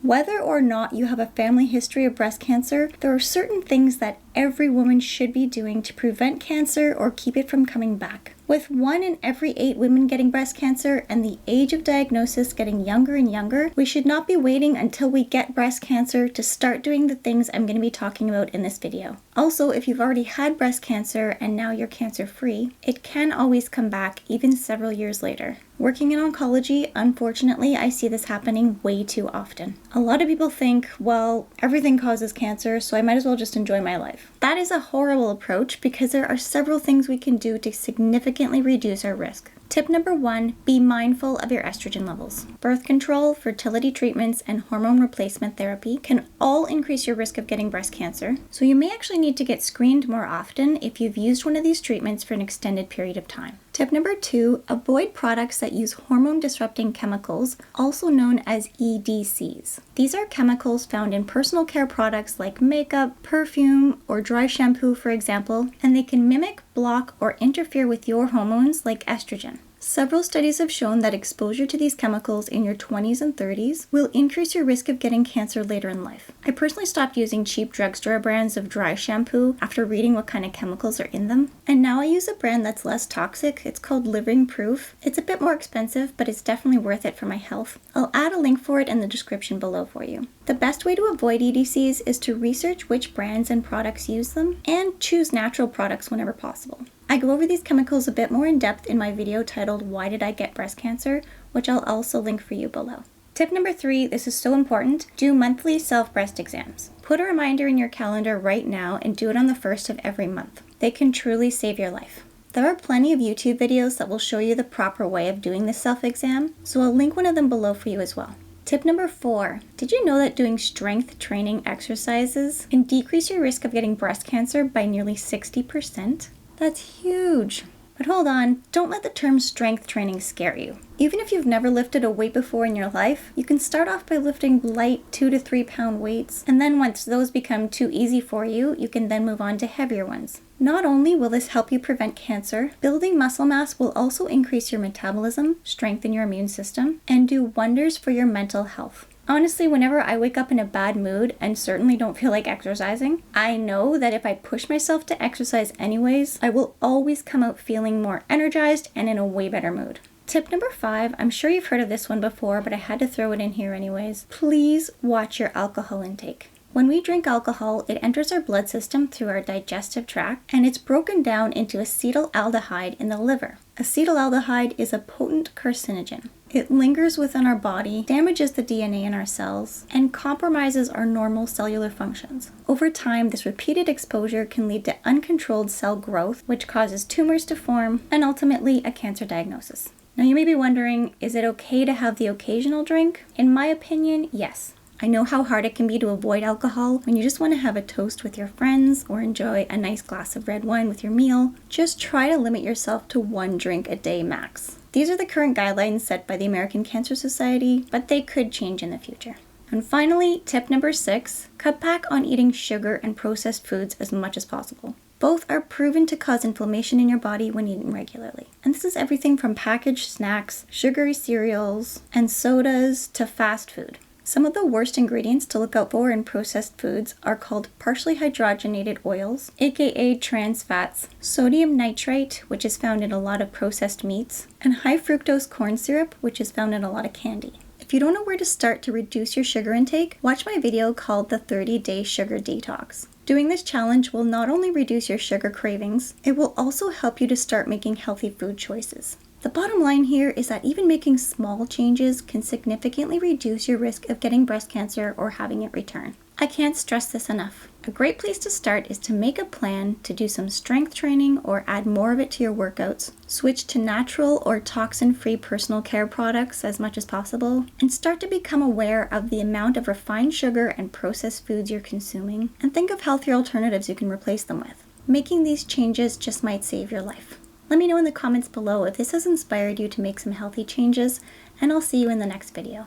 Whether or not you have a family history of breast cancer, there are certain things that every woman should be doing to prevent cancer or keep it from coming back. With 1 in every 8 women getting breast cancer and the age of diagnosis getting younger and younger, we should not be waiting until we get breast cancer to start doing the things I'm going to be talking about in this video. Also, if you've already had breast cancer and now you're cancer-free, it can always come back even several years later. Working in oncology, unfortunately, I see this happening way too often. A lot of people think, well, everything causes cancer, so I might as well just enjoy my life. That is a horrible approach because there are several things we can do to significantly reduce our risk. Tip number 1, be mindful of your estrogen levels. Birth control, fertility treatments, and hormone replacement therapy can all increase your risk of getting breast cancer, so you may actually need to get screened more often if you've used one of these treatments for an extended period of time. Tip number 2, avoid products that use hormone-disrupting chemicals, also known as EDCs. These are chemicals found in personal care products like makeup, perfume, or dry shampoo, for example, and they can mimic, block, or interfere with your hormones like estrogen. Several studies have shown that exposure to these chemicals in your 20s and 30s will increase your risk of getting cancer later in life. I personally stopped using cheap drugstore brands of dry shampoo after reading what kind of chemicals are in them, and now I use a brand that's less toxic. It's called Living Proof. It's a bit more expensive, but it's definitely worth it for my health. I'll add a link for it in the description below for you. The best way to avoid EDCs is to research which brands and products use them and choose natural products whenever possible. I go over these chemicals a bit more in depth in my video titled Why Did I Get Breast Cancer, which I'll also link for you below. Tip number 3, this is so important, do monthly self-breast exams. Put a reminder in your calendar right now and do it on the 1st of every month. They can truly save your life. There are plenty of YouTube videos that will show you the proper way of doing this self-exam, so I'll link one of them below for you as well. Tip number 4, did you know that doing strength training exercises can decrease your risk of getting breast cancer by nearly 60%? That's huge. But hold on, don't let the term strength training scare you. Even if you've never lifted a weight before in your life, you can start off by lifting light 2 to 3 pound weights, and then once those become too easy for you, you can then move on to heavier ones. Not only will this help you prevent cancer, building muscle mass will also increase your metabolism, strengthen your immune system, and do wonders for your mental health. Honestly, whenever I wake up in a bad mood and certainly don't feel like exercising, I know that if I push myself to exercise anyways, I will always come out feeling more energized and in a way better mood. Tip number 5, I'm sure you've heard of this one before, but I had to throw it in here anyways. Please watch your alcohol intake. When we drink alcohol, it enters our blood system through our digestive tract, and it's broken down into acetaldehyde in the liver. Acetaldehyde is a potent carcinogen. It lingers within our body, damages the DNA in our cells, and compromises our normal cellular functions. Over time, this repeated exposure can lead to uncontrolled cell growth, which causes tumors to form, and ultimately a cancer diagnosis. Now you may be wondering, is it okay to have the occasional drink? In my opinion, yes. I know how hard it can be to avoid alcohol when you just want to have a toast with your friends or enjoy a nice glass of red wine with your meal. Just try to limit yourself to 1 drink a day max. These are the current guidelines set by the American Cancer Society, but they could change in the future. And finally, tip number 6, cut back on eating sugar and processed foods as much as possible. Both are proven to cause inflammation in your body when eaten regularly. And this is everything from packaged snacks, sugary cereals, and sodas to fast food. Some of the worst ingredients to look out for in processed foods are called partially hydrogenated oils, aka trans fats, sodium nitrite, which is found in a lot of processed meats, and high fructose corn syrup, which is found in a lot of candy. If you don't know where to start to reduce your sugar intake, watch my video called the 30-Day Sugar Detox. Doing this challenge will not only reduce your sugar cravings, it will also help you to start making healthy food choices. The bottom line here is that even making small changes can significantly reduce your risk of getting breast cancer or having it return. I can't stress this enough. A great place to start is to make a plan to do some strength training or add more of it to your workouts, switch to natural or toxin-free personal care products as much as possible, and start to become aware of the amount of refined sugar and processed foods you're consuming, and think of healthier alternatives you can replace them with. Making these changes just might save your life. Let me know in the comments below if this has inspired you to make some healthy changes, and I'll see you in the next video.